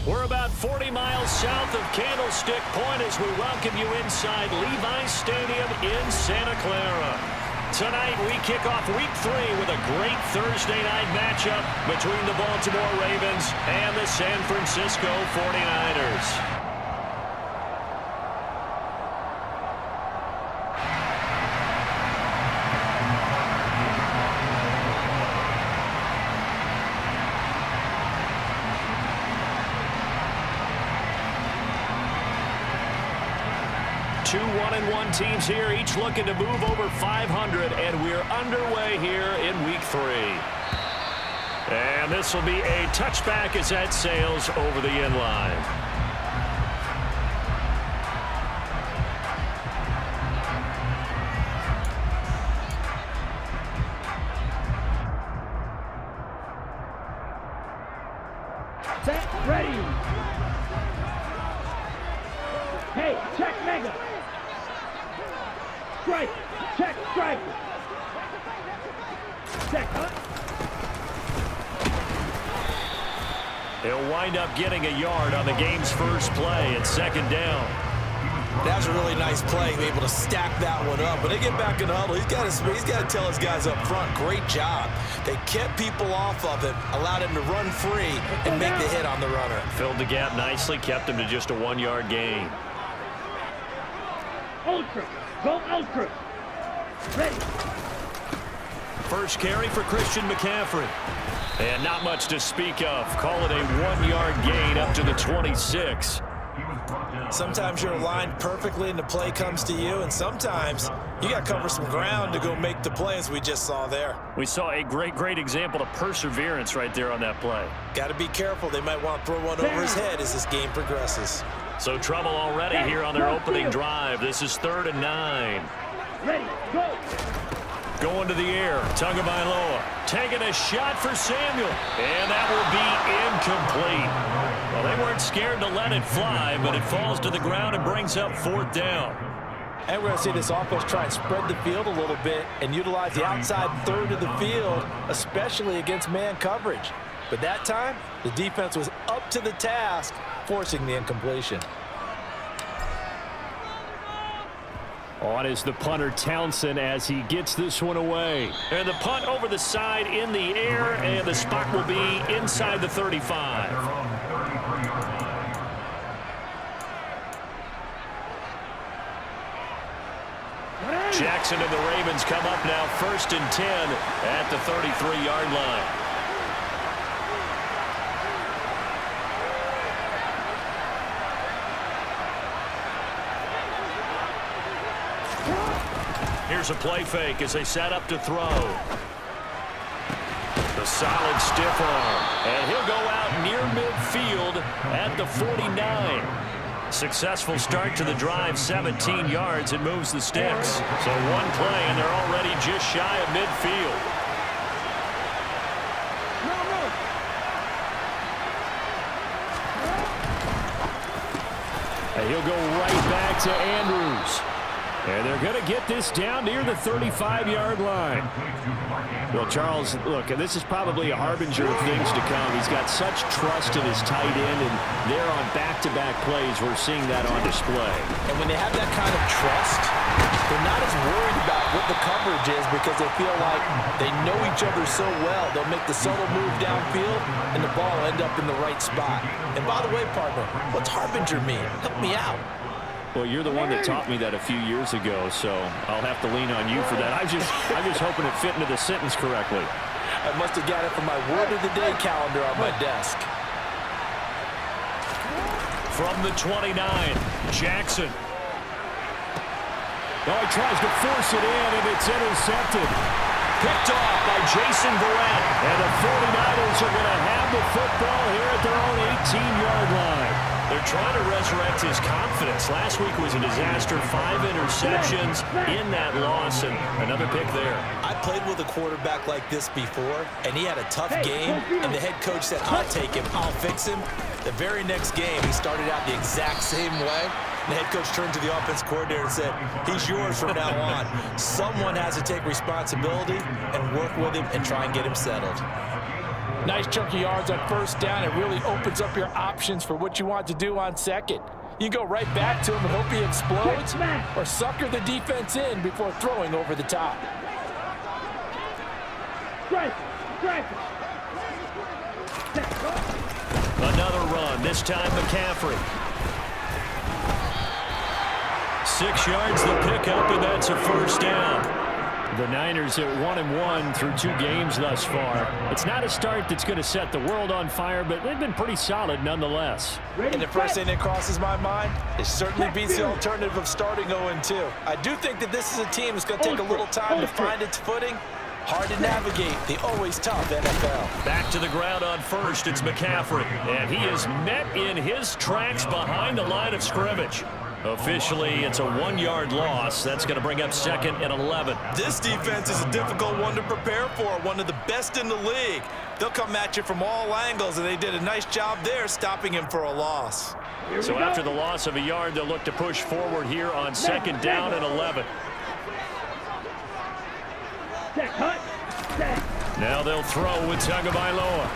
We're about 40 miles south of Candlestick Point as we welcome you inside Levi's Stadium in Santa Clara. Tonight, we kick off Week 3 with a great Thursday night matchup between the Baltimore Ravens and the San Francisco 49ers. Two 1-1 teams here, each looking to move over 500, and we're underway here in Week 3. And this will be a touchback as that sails over the end line. Set, ready. Hey, check mega. Strike, check, strike. Check, huh? He'll wind up getting a yard on the game's first play at second down. That was a really nice play, able to stack that one up. When they get back in the huddle, he's got to tell his guys up front, great job. They kept people off of him, allowed him to run free and make the hit on the runner. Filled the gap nicely, kept him to just a 1-yard gain. Ultra, go ultra. Ready. First carry for Christian McCaffrey. And not much to speak of. Call it a 1-yard gain up to the 26. Sometimes you're aligned perfectly and the play comes to you, and sometimes you got to cover some ground to go make the play, as we just saw there. We saw a great example of perseverance right there on that play. Got to be careful. They might want to throw one over his head as this game progresses. So trouble already here on their opening drive. This is 3rd and 9. Ready, go. Going to the air, Tagovailoa taking a shot for Samuel, and that will be incomplete. Well, they weren't scared to let it fly, but it falls to the ground and brings up 4th down. And we're going to see this offense try and spread the field a little bit and utilize the outside third of the field, especially against man coverage. But that time, the defense was up to the task, forcing the incompletion. On is the punter Townsend as he gets this one away. And the punt over the side in the air, and the spot will be inside the 35. Jackson and the Ravens come up now 1st and 10 at the 33-yard line. Here's a play fake as they set up to throw. The solid stiff arm. And he'll go out near midfield at the 49. Successful start to the drive, 17 yards. It moves the sticks. So one play, and they're already just shy of midfield. And he'll go right back to Andrews. And they're going to get this down near the 35-yard line. Well, Charles, look, this is probably a harbinger of things to come. He's got such trust in his tight end, and there on back-to-back plays, we're seeing that on display. And when they have that kind of trust, they're not as worried about what the coverage is because they feel like they know each other so well. They'll make the subtle move downfield, and the ball will end up in the right spot. And by the way, partner, what's harbinger mean? Help me out. Well, you're the one that taught me that a few years ago, so I'll have to lean on you for that. I'm just hoping it fit into the sentence correctly. I must have got it from my word of the day calendar on my desk. From the 29, Jackson. Oh, he tries to force it in, and it's intercepted. Picked off by Jason Verrett. And the 49ers are going to have the football here at their own 18-yard line. They're trying to resurrect his confidence. Last week was a disaster. 5 interceptions in that loss, and another pick there. I played with a quarterback like this before, and he had a tough game, and the head coach said, I'll take him, I'll fix him. The very next game, he started out the exact same way. The head coach turned to the offense coordinator and said, he's yours from now on. Someone has to take responsibility and work with him and try and get him settled. Nice chunky yards on first down. It really opens up your options for what you want to do on second. You can go right back to him and hope he explodes, or sucker the defense in before throwing over the top. Another run, this time McCaffrey. 6 yards the pickup, and that's a first down. The Niners at 1-1 through 2 games thus far. It's not a start that's going to set the world on fire, but they've been pretty solid nonetheless. And the first thing that crosses my mind, it certainly beats the alternative of starting 0-2. I do think that this is a team that's going to take a little time to find its footing. Hard to navigate the always tough NFL. Back to the ground on first, it's McCaffrey. And he is met in his tracks behind the line of scrimmage. Officially, it's a 1-yard loss. That's going to bring up 2nd and 11. This defense is a difficult one to prepare for, one of the best in the league. They'll come at you from all angles, and they did a nice job there stopping him for a loss. So after the loss of a yard, they'll look to push forward here on 2nd down and 11. Now they'll throw with Tagovailoa.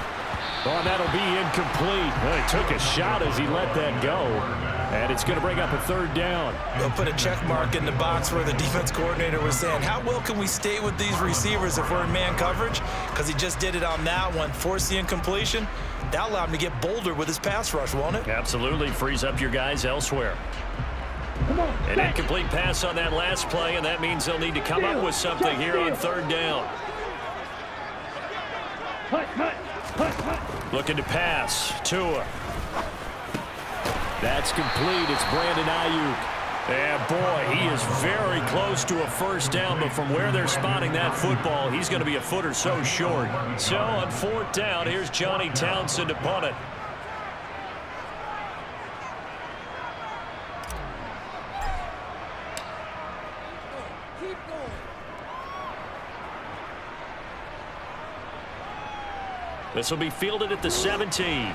Oh, that'll be incomplete. Well, he took a shot as he let that go. And it's going to bring up a 3rd down. They'll put a check mark in the box where the defense coordinator was saying, how well can we stay with these receivers if we're in man coverage? Because he just did it on that one, forced the incompletion. That allowed him to get bolder with his pass rush, won't it? Absolutely. Frees up your guys elsewhere. An incomplete pass on that last play, and that means they'll need to come up with something here on 3rd down. Looking to pass. Tua. That's complete. It's Brandon Ayuk. And boy, he is very close to a first down, but from where they're spotting that football, he's going to be a foot or so short. So on 4th down, here's Johnny Townsend to punt it. This will be fielded at the 17.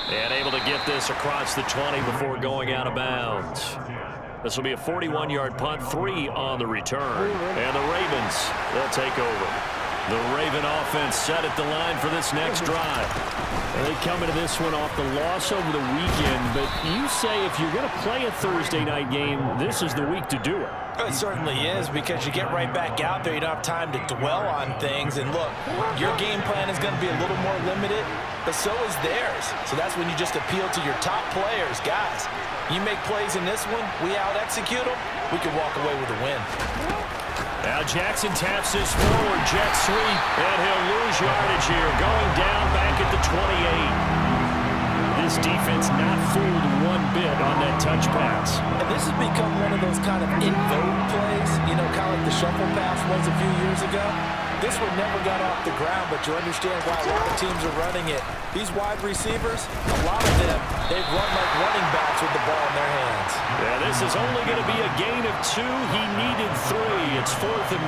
And able to get this across the 20 before going out of bounds. This will be a 41-yard punt, 3 on the return. And the Ravens, they'll take over. The Raven offense set at the line for this next drive. And they come into this one off the loss over the weekend. But you say if you're going to play a Thursday night game, this is the week to do it. It certainly is, because you get right back out there. You don't have time to dwell on things. And look, your game plan is going to be a little more limited, but so is theirs. So that's when you just appeal to your top players. Guys, you make plays in this one, we out-execute them, we can walk away with a win. Now Jackson taps this forward, jet sweep, and he'll lose yardage here, going down back at the 28. This defense not fooled one bit on that touch pass. And this has become one of those kind of in vogue plays, you know, kind of like the shuffle pass was a few years ago. This one never got off the ground, but you understand why a lot of teams are running it. These wide receivers, a lot of them, they've run like running backs with the ball in their hands. Yeah, this is only going to be a gain of 2. He needed 3. It's 4th and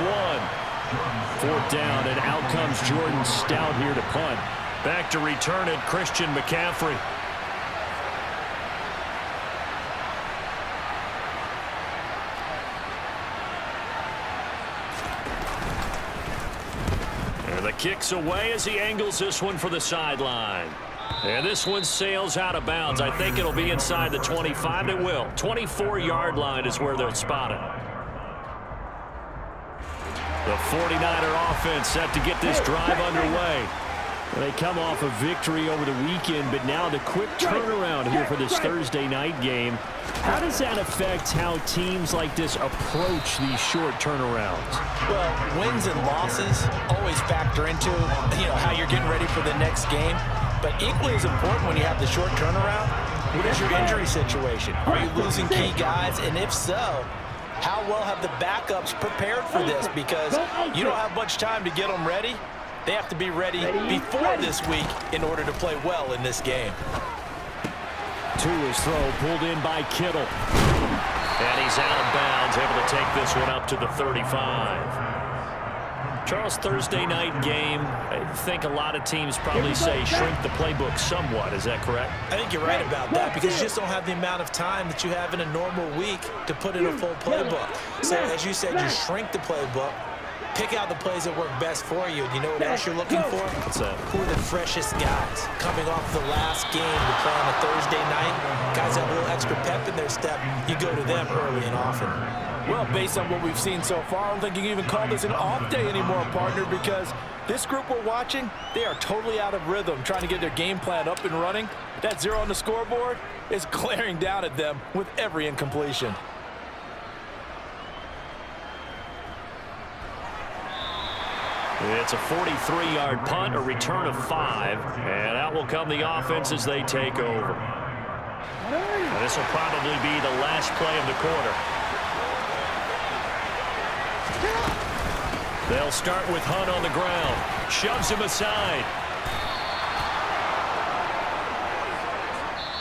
1. 4th down, and out comes Jordan Stout here to punt. Back to return it, Christian McCaffrey. The kick's away as he angles this one for the sideline. And this one sails out of bounds. I think it'll be inside the 25. It will. 24-yard line is where they'll spot it. The 49er offense set to get this drive underway. They come off a victory over the weekend, but now the quick turnaround here for this Thursday night game. How does that affect how teams like this approach these short turnarounds? Well, wins and losses always factor into, how you're getting ready for the next game. But equally as important when you have the short turnaround, what is your injury situation? Are you losing key guys? And if so, how well have the backups prepared for this? Because you don't have much time to get them ready. They have to be ready before this week in order to play well in this game. To his throw, pulled in by Kittle. And he's out of bounds, able to take this one up to the 35. Charles, Thursday night game, I think a lot of teams probably say shrink the playbook somewhat. Is that correct? I think you're right about that, because you just don't have the amount of time that you have in a normal week to put in a full playbook. So as you said, you shrink the playbook. Pick out the plays that work best for you. And you know what else you're looking for? What's that? Who are the freshest guys coming off the last game to play on a Thursday night? Guys have a little extra pep in their step. You go to them early and often. Well, based on what we've seen so far, I don't think you can even call this an off day anymore, partner, because this group we're watching, they are totally out of rhythm, trying to get their game plan up and running. That 0 on the scoreboard is glaring down at them with every incompletion. It's a 43-yard punt, a return of 5, and out will come the offense as they take over. And this will probably be the last play of the quarter. They'll start with Hunt on the ground. Shoves him aside.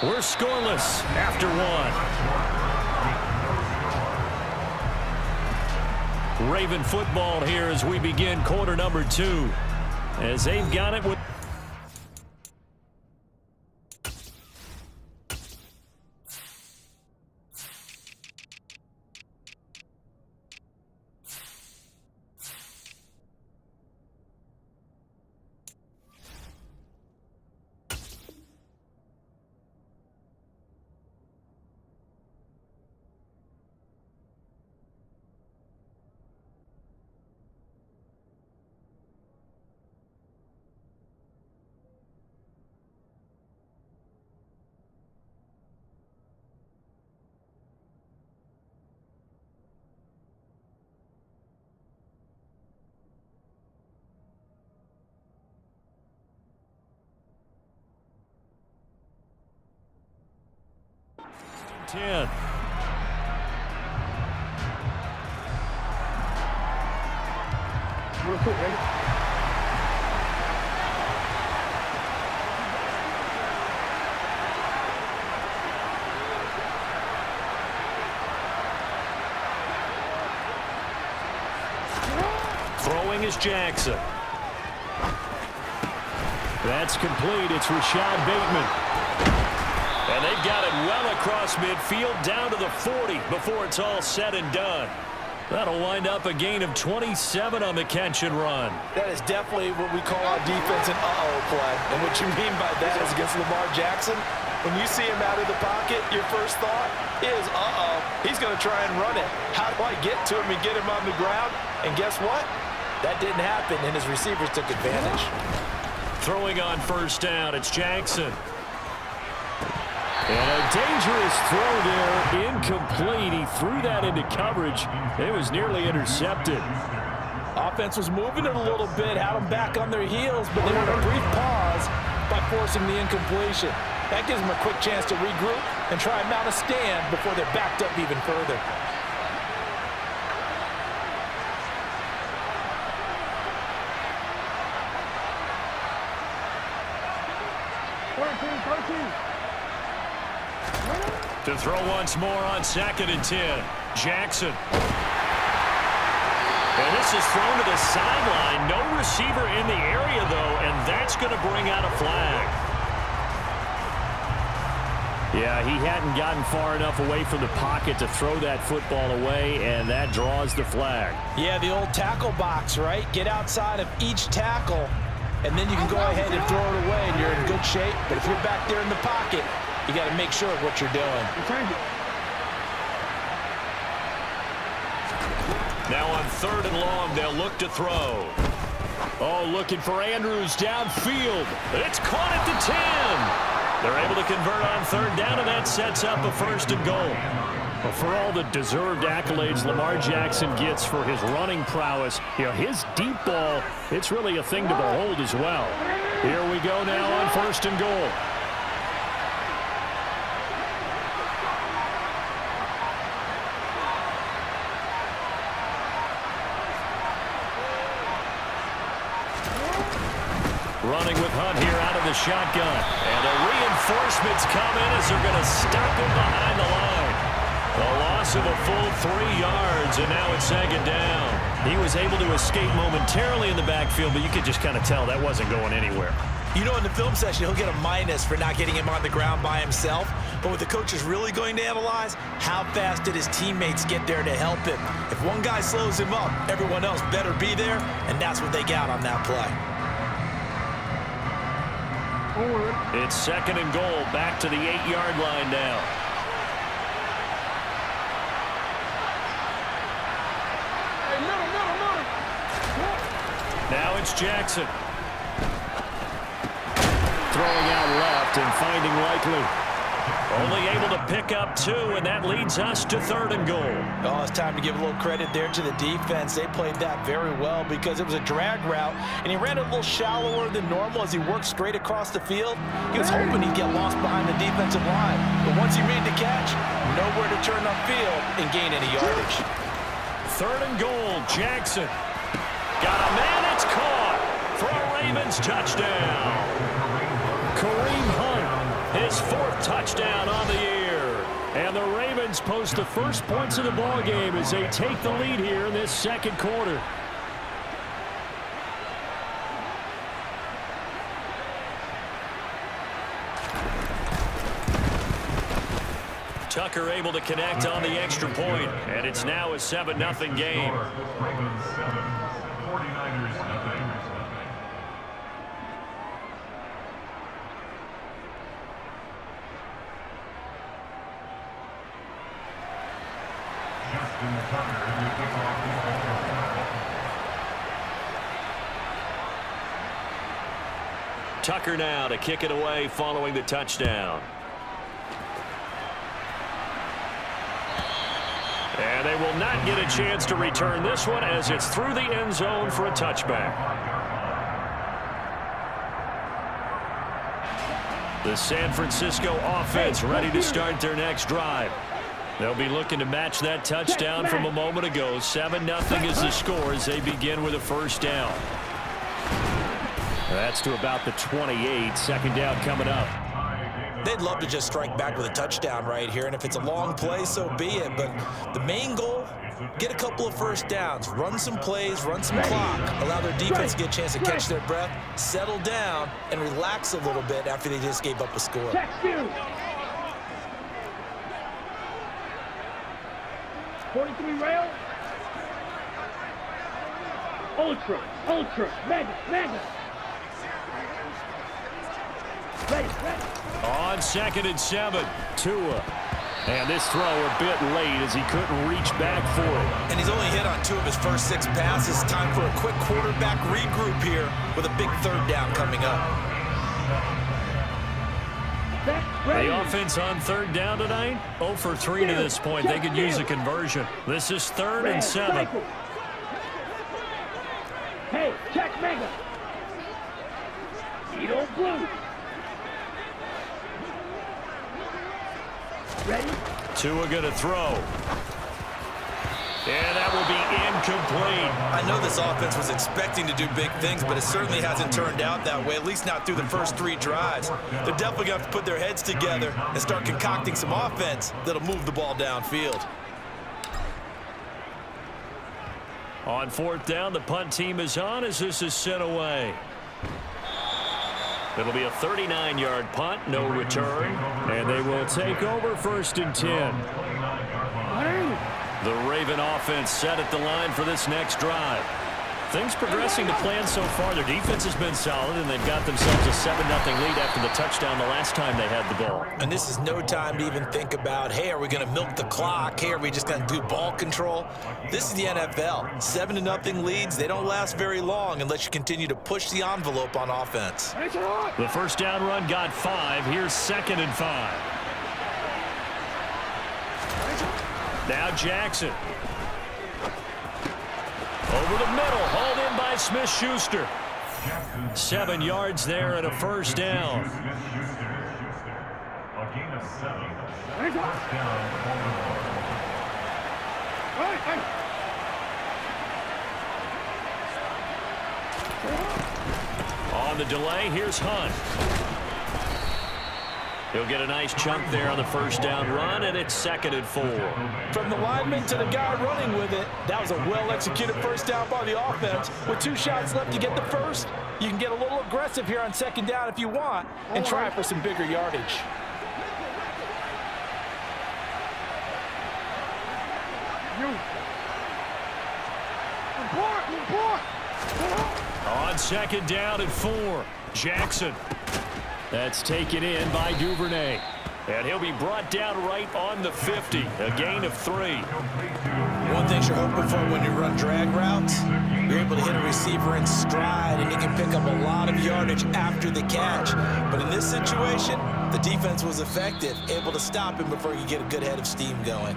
We're scoreless after 1. Raven football here as we begin quarter number 2. As they've got it with... Ten. Throwing is Jackson. That's complete. It's Rashad Bateman. And they've got it well across midfield down to the 40 before it's all said and done. That'll wind up a gain of 27 on the catch and run. That is definitely what we call our defense an uh-oh play. And what you mean by that is against Lamar Jackson, when you see him out of the pocket, your first thought is, uh-oh, he's going to try and run it. How do I get to him and get him on the ground? And guess what? That didn't happen, and his receivers took advantage. Throwing on first down, it's Jackson. And a dangerous throw there, incomplete. He threw that into coverage. It was nearly intercepted. Offense was moving it a little bit, had them back on their heels, but they were in a brief pause by forcing the incompletion. That gives them a quick chance to regroup and try and mount a stand before they're backed up even further. To throw once more on 2nd and 10. Jackson. And this is thrown to the sideline. No receiver in the area, though, and that's going to bring out a flag. Yeah, he hadn't gotten far enough away from the pocket to throw that football away, and that draws the flag. Yeah, the old tackle box, right? Get outside of each tackle, and then you can go ahead and throw it away, and you're in good shape. But if you're back there in the pocket, you got to make sure of what you're doing. Now on 3rd and long, they'll look to throw. Oh, looking for Andrews downfield. It's caught at the 10. They're able to convert on 3rd down, and that sets up a 1st and goal. Well, for all the deserved accolades Lamar Jackson gets for his running prowess, you know, his deep ball, it's really a thing to behold as well. Here we go now on 1st and goal. Running with Hunt here out of the shotgun. And the reinforcements come in as they're going to stop him behind the line. A loss of a full 3 yards, and now it's 2nd down. He was able to escape momentarily in the backfield, but you could just kind of tell that wasn't going anywhere. You know, in the film session, he'll get a minus for not getting him on the ground by himself. But what the coach is really going to analyze, how fast did his teammates get there to help him? If one guy slows him up, everyone else better be there, and that's what they got on that play. It's 2nd and goal, back to the 8-yard line now. Now it's Jackson. Throwing out left and finding Likely. Only able to pick up 2, and that leads us to 3rd and goal. Oh, it's time to give a little credit there to the defense. They played that very well because it was a drag route, and he ran a little shallower than normal as he worked straight across the field. He was hoping he'd get lost behind the defensive line, but once he made the catch, nowhere to turn upfield and gain any yardage. 3rd and goal, Jackson. Got a man, it's caught for a Ravens touchdown. Kareem Hunt, his 4th touchdown on the year. And the Ravens post the first points of the ball game as they take the lead here in this 2nd quarter. Tucker able to connect on the extra point, and it's now a 7-0 game. Ravens 7, 49ers nothing. Justin Tucker in the kickoff. Tucker now to kick it away following the touchdown. And they will not get a chance to return this one as it's through the end zone for a touchback. The San Francisco offense ready to start their next drive. They'll be looking to match that touchdown from a moment ago. 7-0 is the score as they begin with a 1st down. That's to about the 28. 2nd down coming up. They'd love to just strike back with a touchdown right here, and if it's a long play, so be it. But the main goal, get a couple of 1st downs, run some plays, run some clock, allow their defense to get a chance to catch their breath, settle down, and relax a little bit after they just gave up a score. 43 rail. Ultra, mega. Ready. On 2nd and 7, Tua. And this throw a bit late as he couldn't reach back for it. And he's only hit on 2 of his first 6 passes. Time for a quick quarterback regroup here with a big 3rd down coming up. The offense on 3rd down tonight, 0 for 3 to this point. They could use a conversion. This is 3rd and 7. Hey, check mega. Edo blue. Ready? Tua gonna throw. And that will be incomplete. I know this offense was expecting to do big things, but it certainly hasn't turned out that way, at least not through the first 3 drives. They're definitely going to have to put their heads together and start concocting some offense that'll move the ball downfield. On 4th down, the punt team is on as this is sent away. It'll be a 39-yard punt, no return, and they will take over 1st and 10. The Raven offense set at the line for this next drive. Things progressing to plan so far. Their defense has been solid, and they've got themselves a 7-0 lead after the touchdown the last time they had the ball. And this is no time to even think about, hey, are we going to milk the clock? Hey, are we just going to do ball control? This is the NFL. 7-0 leads, they don't last very long unless you continue to push the envelope on offense. The 1st down run got 5. Here's 2nd and 5. Now Jackson. Over the middle, hauled in by Smith-Schuster. 7 yards there and a 1st down. A gain of 7. 1st down. On the delay, here's Hunt. He'll get a nice chunk there on the first down run, and it's 2nd and 4. From the lineman to the guy running with it, that was a well-executed first down by the offense. With 2 shots left to get the first, you can get a little aggressive here on 2nd down if you want and try for some bigger yardage. On 2nd down and 4, Jackson. That's taken in by Duvernay. And he'll be brought down right on the 50, a gain of 3. One thing you're hoping for when you run drag routes, you're able to hit a receiver in stride, and he can pick up a lot of yardage after the catch. But in this situation, the defense was effective, able to stop him before he could get a good head of steam going.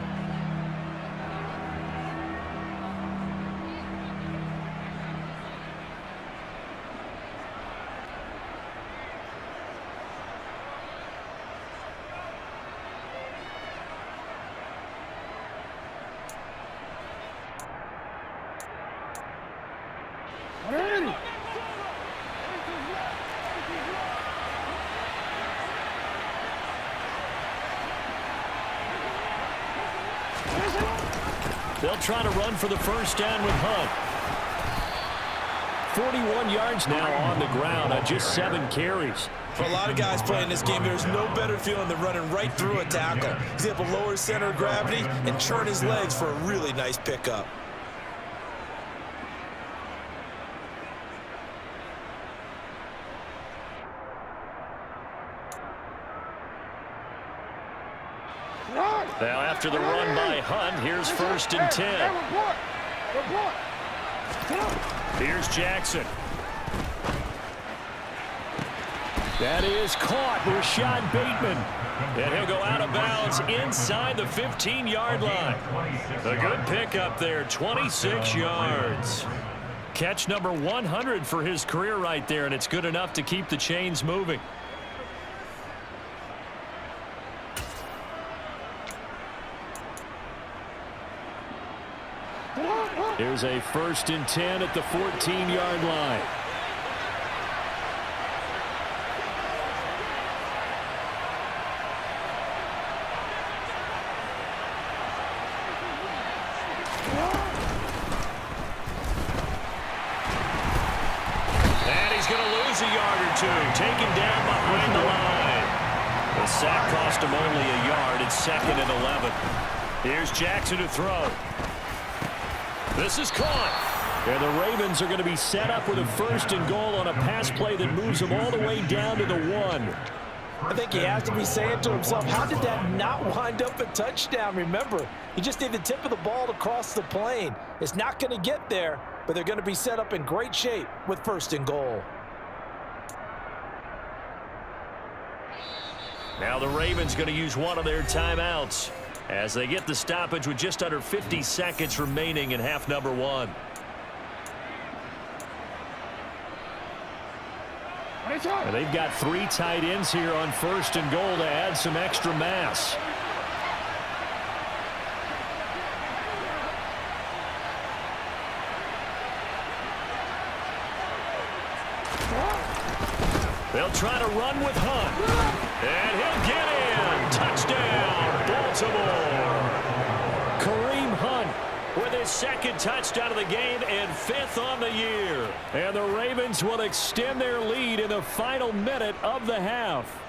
They'll try to run for the first down with Hunt. 41 yards now on the ground on just 7 carries. For a lot of guys playing this game, there's no better feeling than running right through a tackle. He's able to lower his center of gravity and churn his legs for a really nice pickup. Now after the run by Hunt, here's 1st and 10. Here's Jackson. That is caught. Rashad Bateman. And he'll go out of bounds inside the 15-yard line. A good pickup there, 26 yards. Catch number 100 for his career right there, and it's good enough to keep the chains moving. Here's a 1st and 10 at the 14-yard line. And he's going to lose a yard or 2. Taken down behind the line. The sack cost him only a yard. It's 2nd and 11. Here's Jackson to throw. This is caught. And the Ravens are going to be set up with a 1st and goal on a pass play that moves them all the way down to the 1. I think he has to be saying to himself, how did that not wind up a touchdown? Remember, you just need the tip of the ball to cross the plane. It's not going to get there, but they're going to be set up in great shape with 1st and goal. Now the Ravens going to use one of their timeouts as they get the stoppage with just under 50 seconds remaining in half number 1. And they've got 3 tight ends here on 1st and goal to add some extra mass. They'll try to run with Hunt. And he'll get in. Touchdown, Baltimore. Kareem Hunt with his 2nd touchdown of the game and 5th on the year. And the Ravens will extend their lead in the final minute of the half.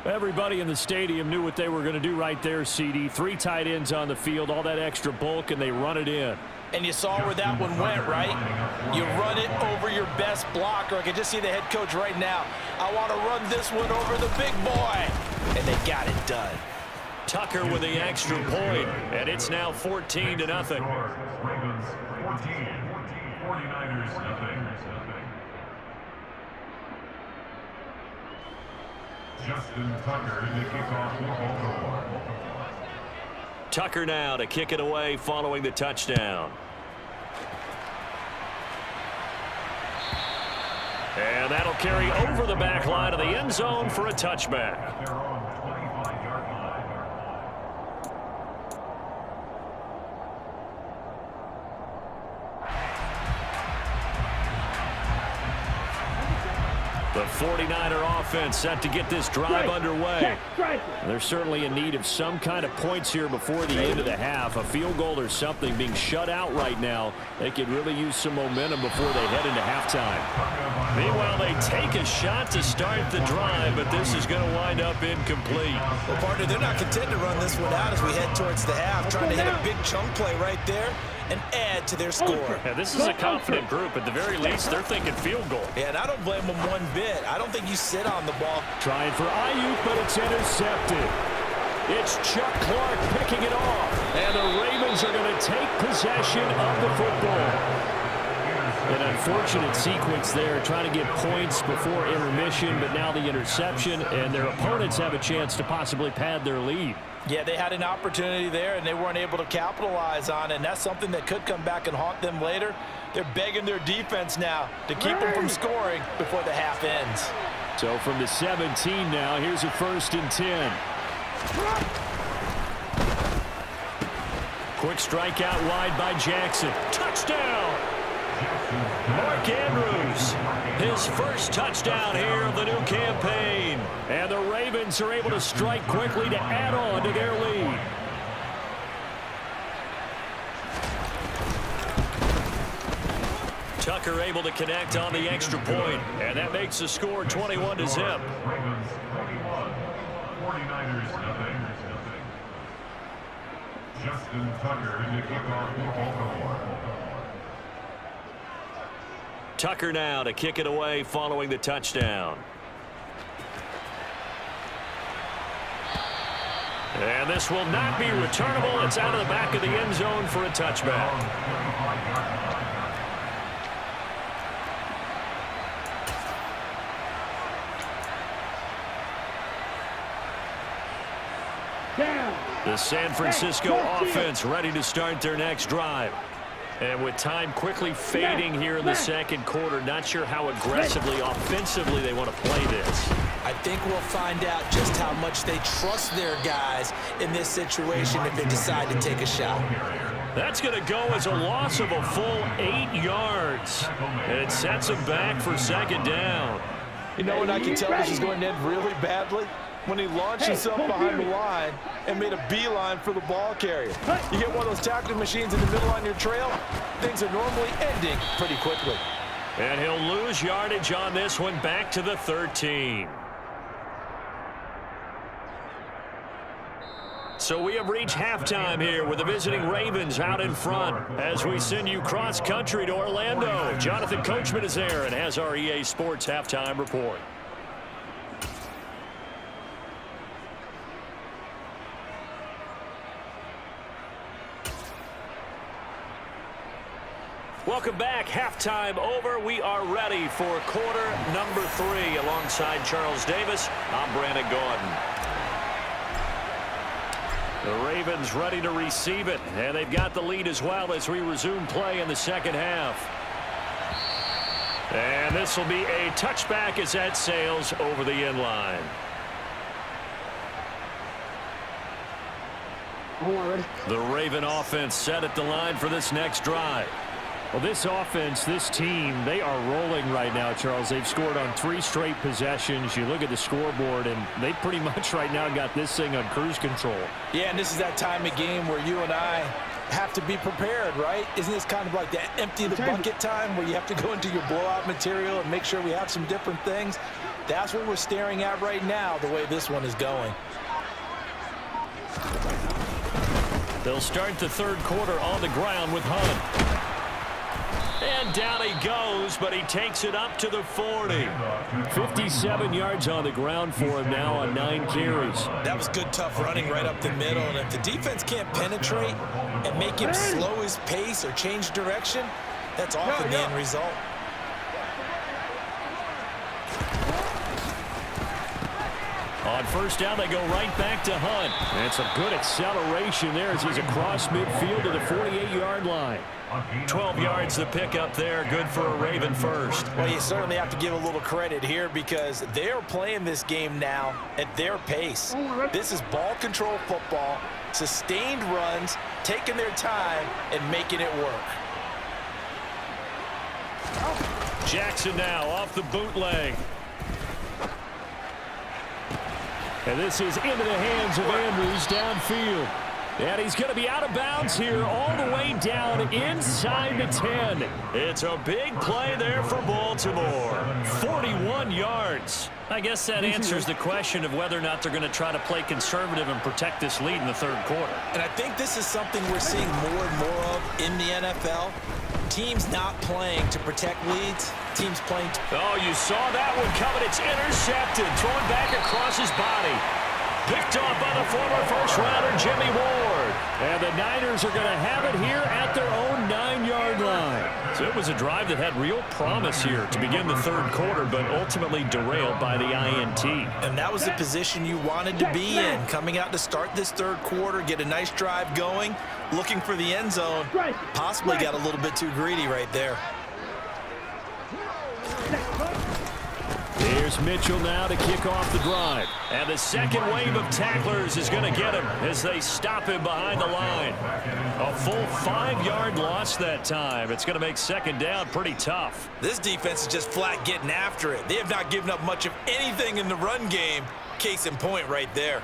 Everybody in the stadium knew what they were going to do right there, CD. 3 tight ends on the field, all that extra bulk, and they run it in. And you saw where that one went, right? You run it over your best blocker. I can just see the head coach right now. I want to run this one over the big boy. And they got it done. Tucker with the extra point, and it's now 14-0. Ravens 14, 49ers nothing. Justin Tucker to kick off for Baltimore. Tucker now to kick it away following the touchdown. And that'll carry over the back line of the end zone for a touchback. At their own 25-yard line. The 49er offense set to get this drive underway. Check, striker. They're certainly in need of some kind of points here before the end of the half. A field goal or something. Being shut out right now, they could really use some momentum before they head into halftime. Meanwhile, they take a shot to start the drive, but this is going to wind up incomplete. Well, partner, they're not content to run this one out as we head towards the half, trying to hit a big chunk play right there and add to their score. Yeah, this is a confident group. At the very least, they're thinking field goal. Yeah, and I don't blame them one bit. I don't think you sit on the ball. Trying for Ayuk, but it's intercepted. It's Chuck Clark picking it off. And the Ravens are going to take possession of the football. An unfortunate sequence there, trying to get points before intermission, but now the interception, and their opponents have a chance to possibly pad their lead. Yeah, they had an opportunity there, and they weren't able to capitalize on it, and that's something that could come back and haunt them later. They're begging their defense now to keep them from scoring before the half ends. So from the 17 now, here's a 1st and 10. Quick strike out wide by Jackson. Touchdown! Mark Andrews, his first touchdown here of the new campaign. And the Ravens are able to strike quickly to add on to their lead. Tucker able to connect on the extra point, and that makes the score 21-0. Ravens 21, 49ers nothing. Justin Tucker in the kickoff for Baltimore. Tucker now to kick it away following the touchdown. And this will not be returnable. It's out of the back of the end zone for a touchback. Down. The San Francisco offense ready to start their next drive. And with time quickly fading here in the second quarter, not sure how aggressively, offensively they want to play this. I think we'll find out just how much they trust their guys in this situation if they decide to take a shot. That's going to go as a loss of a full 8 yards. And it sets them back for 2nd down. You know when I can tell this is going to end really badly? When he launched himself behind the line and made a beeline for the ball carrier. You get one of those tackling machines in the middle on your trail, things are normally ending pretty quickly. And he'll lose yardage on this one, back to the 13. So we have reached halftime here with the visiting Ravens out in front as we send you cross-country to Orlando. Jonathan Coachman is there and has our EA Sports halftime report. Welcome back. Halftime over. We are ready for quarter number 3. Alongside Charles Davis, I'm Brandon Gordon. The Ravens ready to receive it, and they've got the lead as well as we resume play in the second half. And this will be a touchback as that sails over the end line. The Raven offense set at the line for this next drive. Well, this offense, this team, they are rolling right now, Charles. They've scored on 3 straight possessions. You look at the scoreboard, and they pretty much right now got this thing on cruise control. Yeah, and this is that time of game where you and I have to be prepared, right? Isn't this kind of like the empty the bucket time where you have to go into your blowout material and make sure we have some different things? That's what we're staring at right now, the way this one is going. They'll start the third quarter on the ground with Hunt. And down he goes, but he takes it up to the 40. 57 yards on the ground for him now on 9 carries. That was good, tough running right up the middle. And if the defense can't penetrate and make him slow his pace or change direction, that's often the end result. On first down, they go right back to Hunt. And some good acceleration there as he's across midfield to the 48-yard line. 12 yards the pickup there. Good for a Raven first. Well, you certainly have to give a little credit here because they are playing this game now at their pace. This is ball control football, sustained runs, taking their time, and making it work. Jackson now off the bootleg. And this is into the hands of Andrews downfield. And he's going to be out of bounds here all the way down inside the 10. It's a big play there for Baltimore. 41 yards. I guess that answers the question of whether or not they're going to try to play conservative and protect this lead in the third quarter. And I think this is something we're seeing more and more of in the NFL. Teams not playing to protect leads. Teams playing to... Oh, you saw that one coming. It's intercepted. Thrown back across his body. Picked off by the former first-rounder, Jimmy Ward. And the Niners are going to have it here at their own 9-yard line. So it was a drive that had real promise here to begin the third quarter, but ultimately derailed by the INT. And that was the position you wanted to be in, coming out to start this third quarter, get a nice drive going, looking for the end zone. Possibly got a little bit too greedy right there. Here's Mitchell now to kick off the drive. And the second wave of tacklers is going to get him as they stop him behind the line. A full 5-yard loss that time. It's going to make second down pretty tough. This defense is just flat getting after it. They have not given up much of anything in the run game. Case in point right there.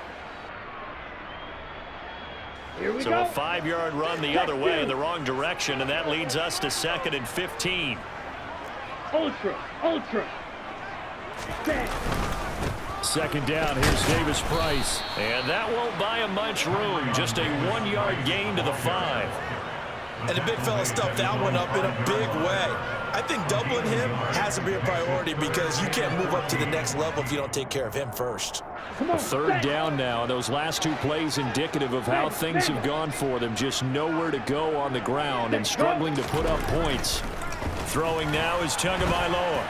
Here we So go. a 5-yard run the other way in the wrong direction, and that leads us to 2nd and 15. Ultra. Second down, here's Davis Price. And that won't buy him much room. Just a 1-yard gain to the 5. And the big fella stuffed that one up in a big way. I think doubling him has to be a priority because you can't move up to the next level if you don't take care of him first. Come on. Third down now. Those last 2 plays indicative of how things have gone for them. Just nowhere to go on the ground and struggling to put up points. Throwing now is Tagovailoa.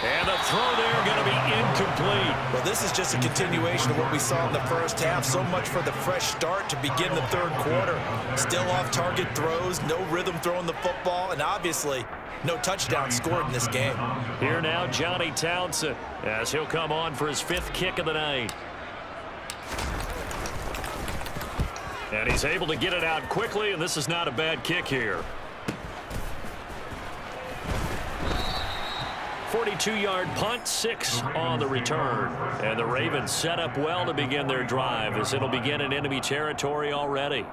And the throw there going to be incomplete. Well, this is just a continuation of what we saw in the first half. So much for the fresh start to begin the third quarter. Still off-target throws, no rhythm throwing the football, and obviously no touchdown scored in this game. Here now, Johnny Townsend, as he'll come on for his 5th kick of the night. And he's able to get it out quickly, and this is not a bad kick here. 42-yard punt, 6 on the return. And the Ravens set up well to begin their drive as it'll begin in enemy territory already.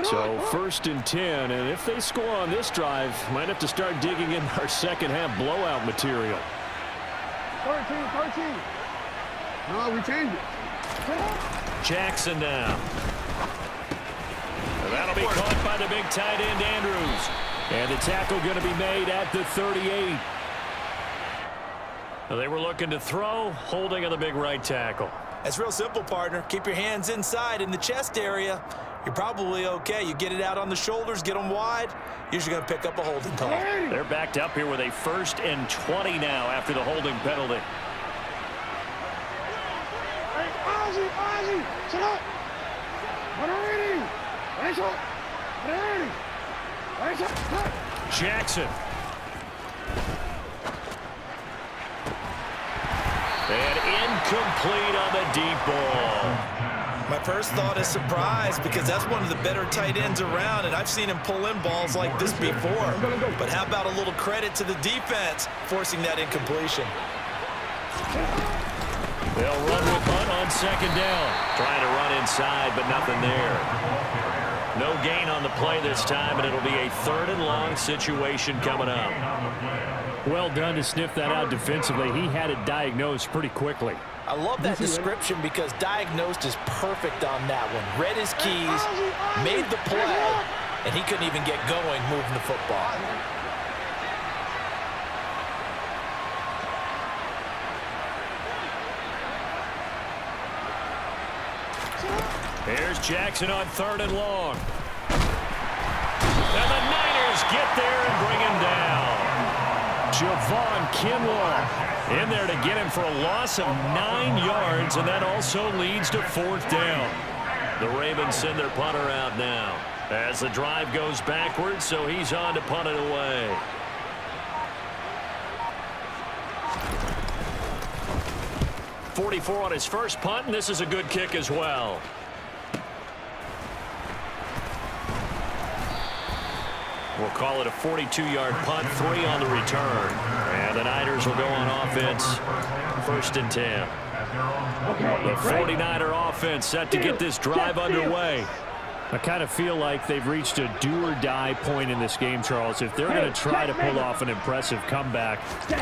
So 1st and 10, and if they score on this drive, might have to start digging in our second half blowout material. 13. No, we changed it. Jackson now. And that'll be caught by the big tight end, Andrews. And the tackle going to be made at the 38. Well, they were looking to throw, holding on the big right tackle. That's real simple, partner. Keep your hands inside in the chest area. You're probably okay. You get it out on the shoulders, get them wide. Usually going to pick up a holding call. They're backed up here with a 1st and 20 now after the holding penalty. Ozzy, sit up. Jackson. And incomplete on the deep ball. My first thought is surprise because that's one of the better tight ends around, and I've seen him pull in balls like this before. But how about a little credit to the defense forcing that incompletion? They'll run with punt on 2nd down. Trying to run inside, but nothing there. No gain on the play this time, and it'll be a 3rd and long situation coming up. Well done to sniff that out defensively. He had it diagnosed pretty quickly. I love that description because diagnosed is perfect on that one. Read his keys, made the play, and he couldn't even get going moving the football. Here's Jackson on 3rd and long. And the Niners get there and bring him down. Javon Kinlaw in there to get him for a loss of 9 yards, and that also leads to 4th down. The Ravens send their punter out now as the drive goes backwards, so he's on to punt it away. .44 on his first punt, and this is a good kick as well. We'll call it a 42-yard punt, 3 on the return. And the Niners will go on offense, 1st and 10. The 49er offense set to get this drive underway. I kind of feel like they've reached a do-or-die point in this game, Charles. If they're going to try to pull off an impressive comeback,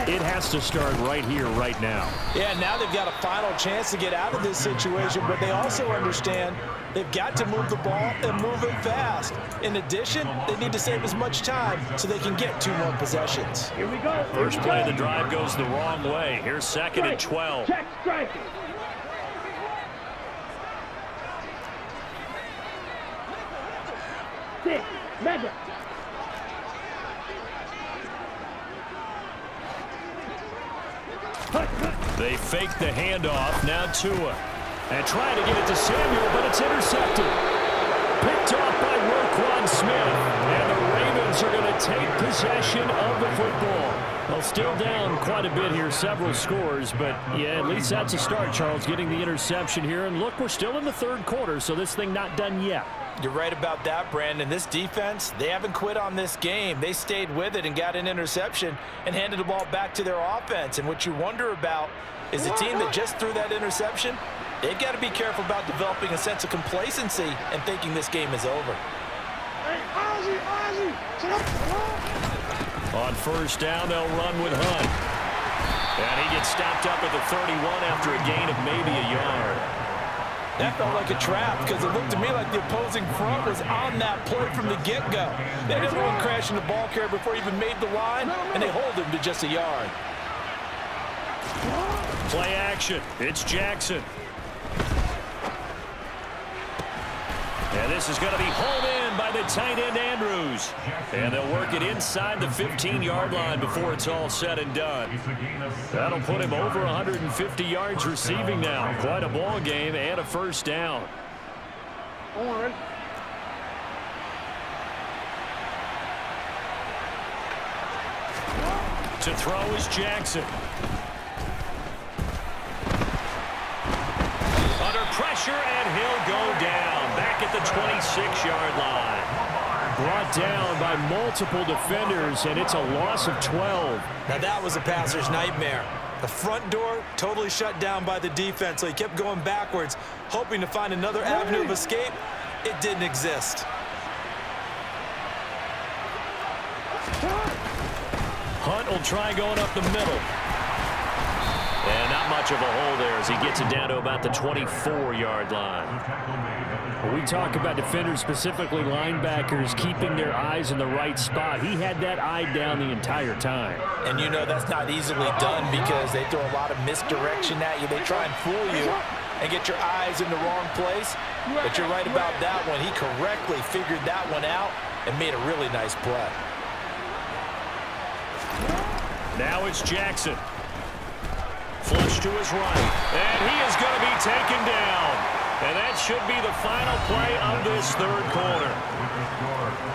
it has to start right here, right now. Yeah, now they've got a final chance to get out of this situation, but they also understand they've got to move the ball and move it fast. In addition, they need to save as much time so they can get 2 more possessions. Here we go. First play of the drive goes the wrong way. Here's 2nd and 12. Check striking. Madden. They fake the handoff. Now Tua. And trying to get it to Samuel, but it's intercepted. Picked off by Roquan Smith. And the Ravens are going to take possession of the football. Well, still down quite a bit here, several scores, but yeah, at least that's a start, Charles, getting the interception here. And look, we're still in the 3rd quarter, so this thing not done yet. You're right about that, Brandon. This defense, they haven't quit on this game. They stayed with it and got an interception and handed the ball back to their offense. And what you wonder about is the team that just threw that interception, they've got to be careful about developing a sense of complacency and thinking this game is over. Hey, Ozzy, sit up. On 1st down, they'll run with Hunt. And he gets stopped up at the 31 after a gain of maybe a yard. That felt like a trap because it looked to me like the opposing front was on that play from the get-go. They had everyone crashing the ball carrier before he even made the line, and they hold him to just a yard. Play action. It's Jackson. And this is going to be hauled in by the tight end Andrews. And they'll work it inside the 15-yard line before it's all said and done. That'll put him over 150 yards receiving now. Quite a ball game and a 1st down. To throw is Jackson. Under pressure, and he'll go down. Back at the 26-yard line. Brought down by multiple defenders, and it's a loss of 12. Now that was a passer's nightmare. The front door totally shut down by the defense, so he kept going backwards, hoping to find another avenue of escape. It didn't exist. Hunt will try going up the middle. And not much of a hole there as he gets it down to about the 24-yard line. When we talk about defenders, specifically linebackers, keeping their eyes in the right spot, he had that eye down the entire time. And you know that's not easily done because they throw a lot of misdirection at you. They try and fool you and get your eyes in the wrong place. But you're right about that one. He correctly figured that one out and made a really nice play. Now it's Jackson. Flush to his right. And he is going to be taken down. And that should be the final play of this 3rd quarter.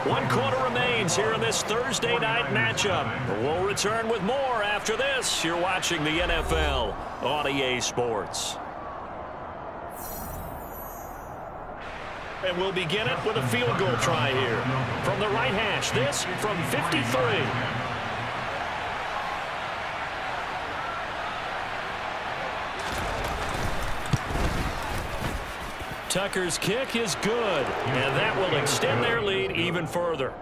1 quarter remains here in this Thursday night matchup. We'll return with more after this. You're watching the NFL on EA Sports. And we'll begin it with a field goal try here. From the right hash, this from 53. Tucker's kick is good, and that will extend their lead even further.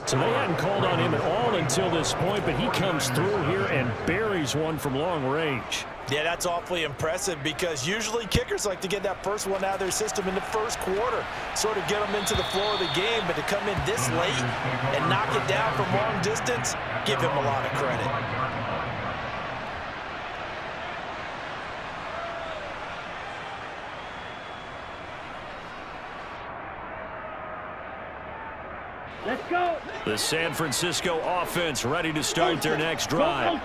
So they hadn't called on him at all until this point, but he comes through here and buries one from long range. Yeah, that's awfully impressive because usually kickers like to get that first one out of their system in the 1st quarter, sort of get them into the flow of the game, but to come in this late and knock it down from long distance, give him a lot of credit. Let's go. The San Francisco offense ready to start their next drive.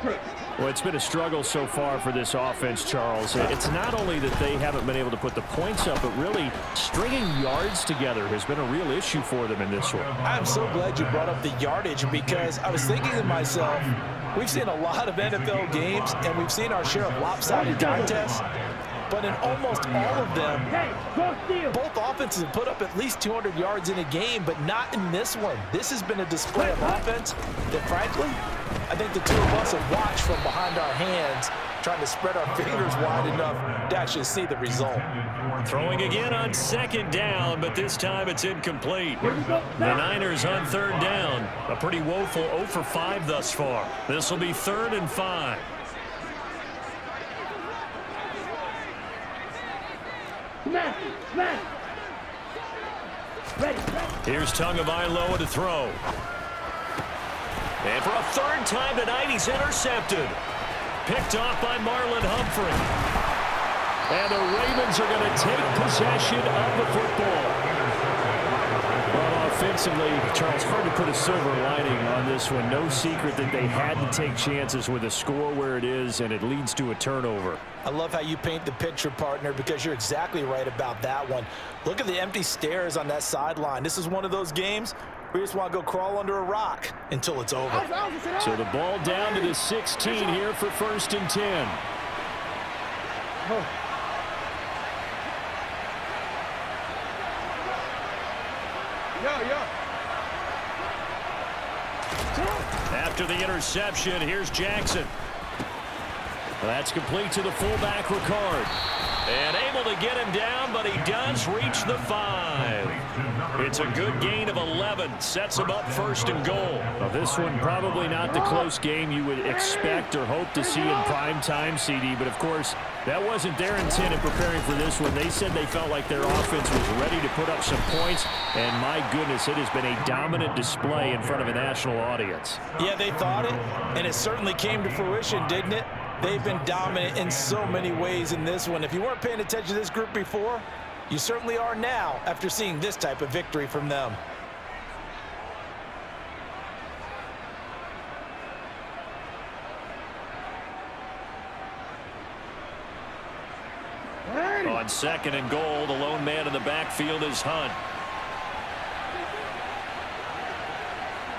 Well, it's been a struggle so far for this offense, Charles. It's not only that they haven't been able to put the points up, but really stringing yards together has been a real issue for them in this one. I'm so glad you brought up the yardage because I was thinking to myself, we've seen a lot of NFL games and we've seen our share of lopsided contests. but in almost all of them, Hey, go steal. both offenses have put up at least 200 yards in a game, but not in this one. This has been a display of offense that, frankly, I think the two of us have watched from behind our hands, trying to spread our fingers wide enough to actually see the result. Throwing again on second down, but this time it's incomplete. The Niners on third down. A pretty woeful 0 for 5 thus far. This will be 3rd and 5. Smash, smash. Ready. Here's Tagovailoa to throw. And for a 3rd time tonight, he's intercepted. Picked off by Marlon Humphrey. And the Ravens are going to take possession of the football. Well, offensively, Charles, hard to put a silver lining on this one. No secret that they had to take chances with a score where it is, and it leads to a turnover. I love how you paint the picture, partner, because you're exactly right about that one. Look at the empty stares on that sideline. This is one of those games where you just want to go crawl under a rock until it's over. So the ball down to the 16 here for 1st and 10. After the interception, here's Jackson. That's complete to the fullback, Ricard. And able to get him down, but he does reach the 5. It's a good gain of 11. Sets him up 1st and goal. Well, this one probably not the close game you would expect or hope to see in prime time, CD. But, of course, that wasn't their intent in preparing for this one. They said they felt like their offense was ready to put up some points. And, my goodness, it has been a dominant display in front of a national audience. Yeah, they thought it, and it certainly came to fruition, didn't it? They've been dominant in so many ways in this one. If you weren't paying attention to this group before, you certainly are now after seeing this type of victory from them. On 2nd and goal, the lone man in the backfield is Hunt.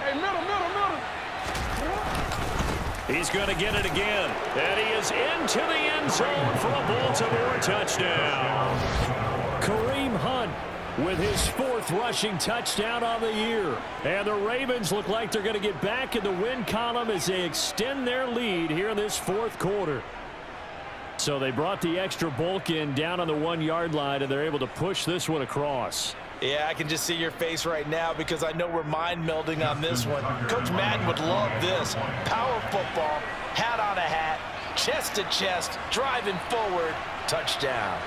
Hey, middle. He's going to get it again. And he is into the end zone for a Baltimore touchdown. Kareem Hunt with his 4th rushing touchdown on the year. And the Ravens look like they're going to get back in the win column as they extend their lead here in this 4th quarter. So they brought the extra bulk in down on the 1-yard line, and they're able to push this one across. Yeah, I can just see your face right now because I know we're mind melding on this one. Coach Madden would love this. Power football, hat on a hat, chest to chest, driving forward, touchdown.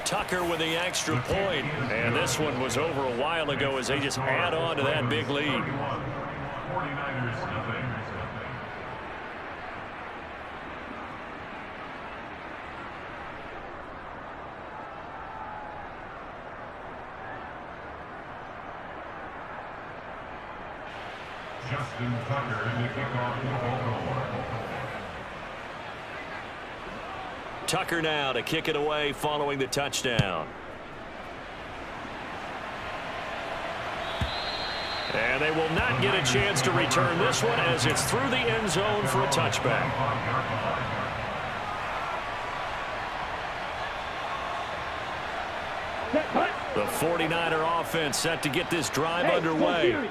Tucker with the extra point. And this one was over a while ago as they just add on to that big lead. 49ers nothing. Justin Tucker in the kickoff goal. Tucker now to kick it away following the touchdown. And they will not get a chance to return this one as it's through the end zone for a touchback. The 49er offense set to get this drive underway.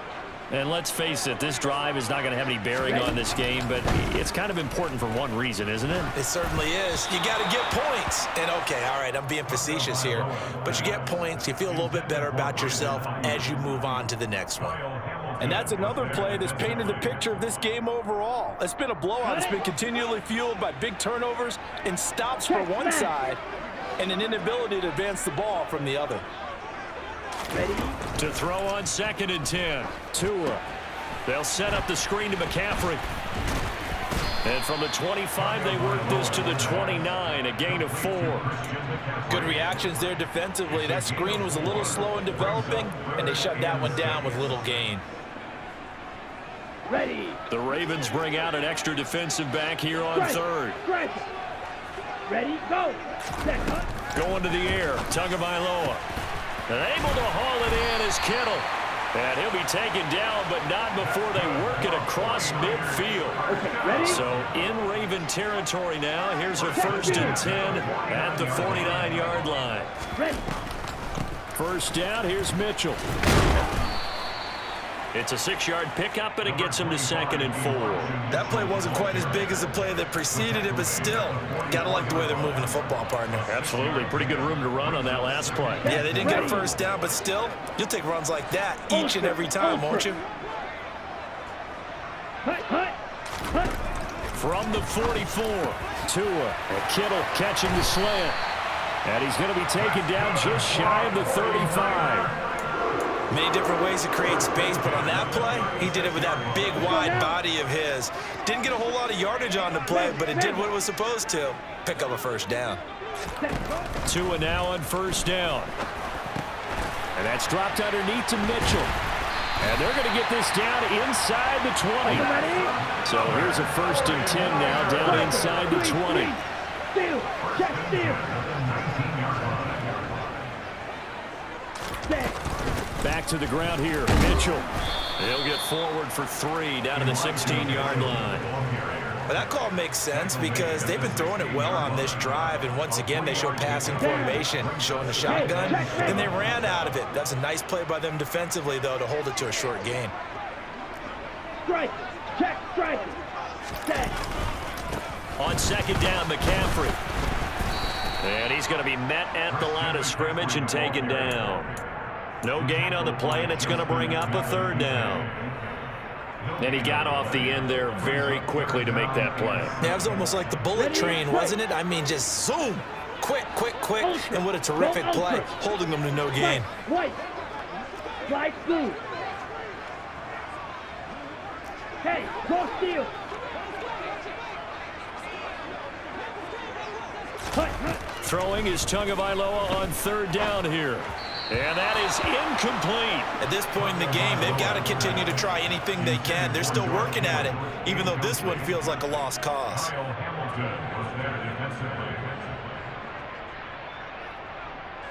And let's face it, this drive is not going to have any bearing on this game, but it's kind of important for one reason, isn't it? It certainly is. You got to get points. And, okay, all right, I'm being facetious here. But you get points, you feel a little bit better about yourself as you move on to the next one. And that's another play that's painted the picture of this game overall. It's been a blowout. It's been continually fueled by big turnovers and stops for one side and an inability to advance the ball from the other. Ready? To throw on 2nd and 10. Tua. They'll set up the screen to McCaffrey. And from the 25, they work this to the 29, a gain of 4. Good reactions there defensively. That screen was a little slow in developing, and they shut that one down with little gain. Ready? The Ravens bring out an extra defensive back here on 3rd. Ready? Go. Going to the air. Tagovailoa. And able to haul it in is Kittle. And he'll be taken down, but not before they work it across midfield. Okay, ready? So in Raven territory now. Here's a 1st and 10 at the 49-yard line. Ready. First down, here's Mitchell. It's a 6-yard pickup, and it gets him to 2nd and 4. That play wasn't quite as big as the play that preceded it, but still, gotta like the way they're moving the football, partner. Absolutely. Pretty good room to run on that last play. Yeah, they didn't get a first down, but still, you'll take runs like that each and every time, won't you? Hut, hut, hut. From the 44, Tua, and Kittle catching the slant. And he's going to be taken down just shy of the 35. Many different ways to create space, but on that play, he did it with that big, wide body of his. Didn't get a whole lot of yardage on the play, but it did what it was supposed to. Pick up a first down. Tua now on first down. And that's dropped underneath to Mitchell. And they're going to get this down inside the 20. So here's a 1st and 10 now down inside the 20. Steal, check, steal. Set. Back to the ground here, Mitchell. He'll get forward for 3 down to the 16-yard line. Well, that call makes sense because they've been throwing it well on this drive, and once again, they show passing formation, showing the shotgun, and they ran out of it. That's a nice play by them defensively, though, to hold it to a short gain. Strike, check, strike. Set. On 2nd down, McCaffrey. And he's going to be met at the line of scrimmage and taken down. No gain on the play, and it's going to bring up a 3rd down. And he got off the end there very quickly to make that play. Yeah, it was almost like the bullet train, wasn't it? I mean, just zoom. Quick, quick, quick. And what a terrific play, holding them to no gain. White. Slide through. Hey, go steal. Hut, hut. Throwing is Tagovailoa on 3rd down here. And that is incomplete. At this point in the game, they've got to continue to try anything they can. They're still working at it, even though this one feels like a lost cause.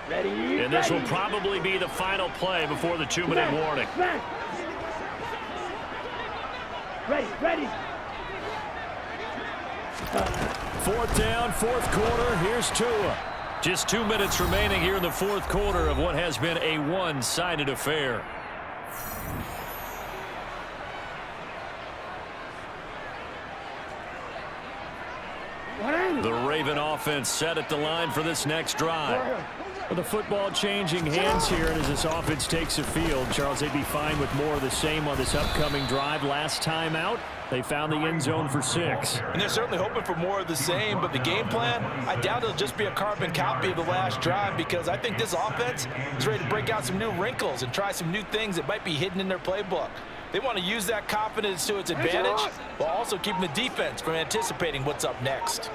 Ready. And this will probably be the final play before the 2-minute warning. Ready, ready. 4th down, 4th quarter. Here's Tua. Just 2 minutes remaining here in the 4th quarter of what has been a one-sided affair. The Raven offense set at the line for this next drive. With the football changing hands here, and as this offense takes the field, Charles, they'd be fine with more of the same on this upcoming drive. Last time out, they found the end zone for 6. And they're certainly hoping for more of the same, but the game plan, I doubt it'll just be a carbon copy of the last drive, because I think this offense is ready to break out some new wrinkles and try some new things that might be hidden in their playbook. They want to use that confidence to its advantage while also keeping the defense from anticipating what's up next.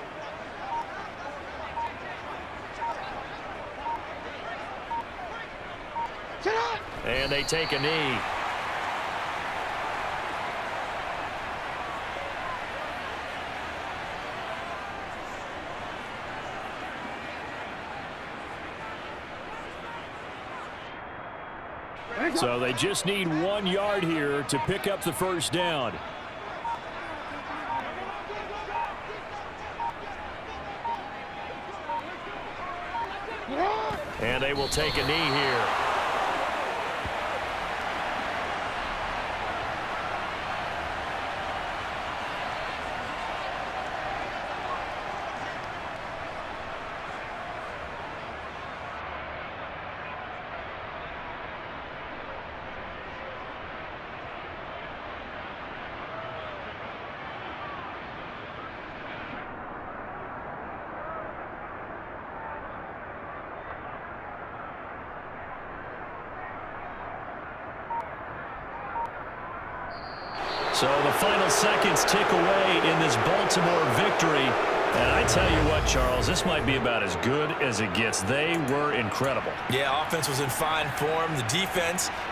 And they take a knee. So they just need 1 yard here to pick up the 1st down. And they will take a knee here. So the final seconds tick away in this Baltimore victory. And I tell you what, Charles, this might be about as good as it gets. They were incredible. Yeah, offense was in fine form. The defense